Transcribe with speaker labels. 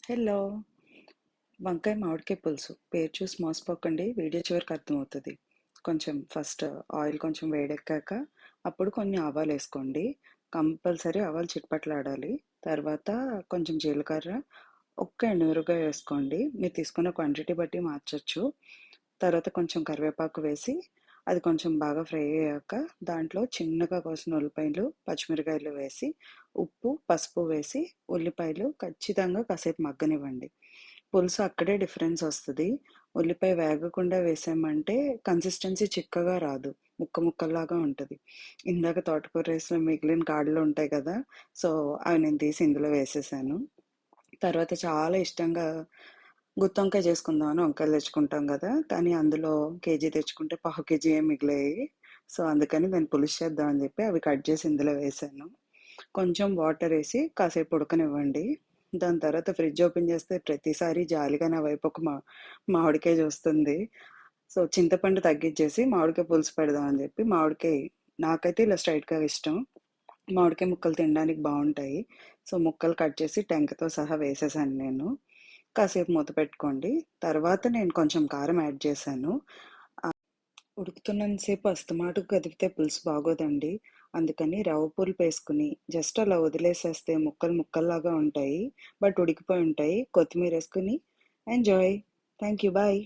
Speaker 1: Hello! వంకాయ మామిడికాయ పులుసు. పేరు చూసి మోసపోకండి. వీడియో చివరికి అర్థమవుతది. కొంచెం ఫస్ట్ ఆయిల్ కొంచెం వేడెక్కాక, అప్పుడు కొన్ని ఆవాలేసుకోండి. కంపల్సరీ ఆవాలు చిటపటలాడాలి. తర్వాత కొంచెం జీలకర్ర, ఒక్క ఎండుమిరపకాయ వేసుకోండి. మీరు తీసుకున్న క్వాంటిటీ బట్టి మార్చొచ్చు. తర్వాత కొంచెం కరివేపాకు వేసి, అది కొంచెం బాగా ఫ్రై అయ్యాక, దాంట్లో చిన్నగా కోసిన ఉల్లిపాయలు, పచ్చిమిరకాయలు వేసి, ఉప్పు, పసుపు వేసి, ఉల్లిపాయలు ఖచ్చితంగా కాసేపు మగ్గనివ్వండి. పులుసు అక్కడే డిఫరెన్స్ ఒస్తది. ఉల్లిపాయ వేగకుండా వేసామంటే కన్సిస్టెన్సీ చిక్కగా రాదు. ముక్క ముక్కల్లాగా ఉంటది. ఇందాక తోటకూర రైస్‌లో మిగిలిన కాడలు ఉంటాయి కదా! సో, అవి నేను తీసి ఇందులో వేసేసాను. తర్వాత చాలా ఇష్టంగా గుత్తొంకాయ చేసుకుందాం అని వంకాయలు తెచ్చుకుంటాం గదా! కానీ అందులో కేజీ తెచ్చుకుంటే పావు కేజీయే మిగిలాయి. సో, అందుకని దాన్ని పులుసు చేద్దాం అని జెప్పి అవి కట్ చేసి ఇందులో వేశాను. కొంచెం వాటరేసి కాసేపు ఉడకనివ్వండి. దాని తర్వాత ఫ్రిడ్జ్ ఓపెన్ చేస్తే ప్రతిసారి జాలిగా నా వైపు ఒక మామిడికాయ చూస్తుంది. సో, చింతపండు తగ్గిచ్చేసి మామిడికాయ పులుసు పెడదాం అని జెప్పి మామిడికాయ నాకైతే ఇలా స్ట్రెయిట్‌గా ఇష్టం. మామిడికాయ ముక్కలు తినడానికి బావుంటాయి. సో, ముక్కలు కట్ చేసి టెంకతో సహా వేసేసాను నేను. కాసేపు మూత పెట్టుకోండి. తర్వాత నేను కొంచెం కారం యాడ్ చేశాను. ఉడుకుతున్నంత సేపు అస్తమాటుకు కదిపితే పులుసు బాగోదండి. అందుకని రవ్వ పులుపేసుకొని జస్ట్ అలా వదిలేసేస్తే ముక్కలు ముక్కల్లాగా ఉంటాయి. బట్ ఉడికిపోయి ఉంటాయి. కొత్తిమీరేసుకొని ఎంజాయ్. Thank you. బాయ్.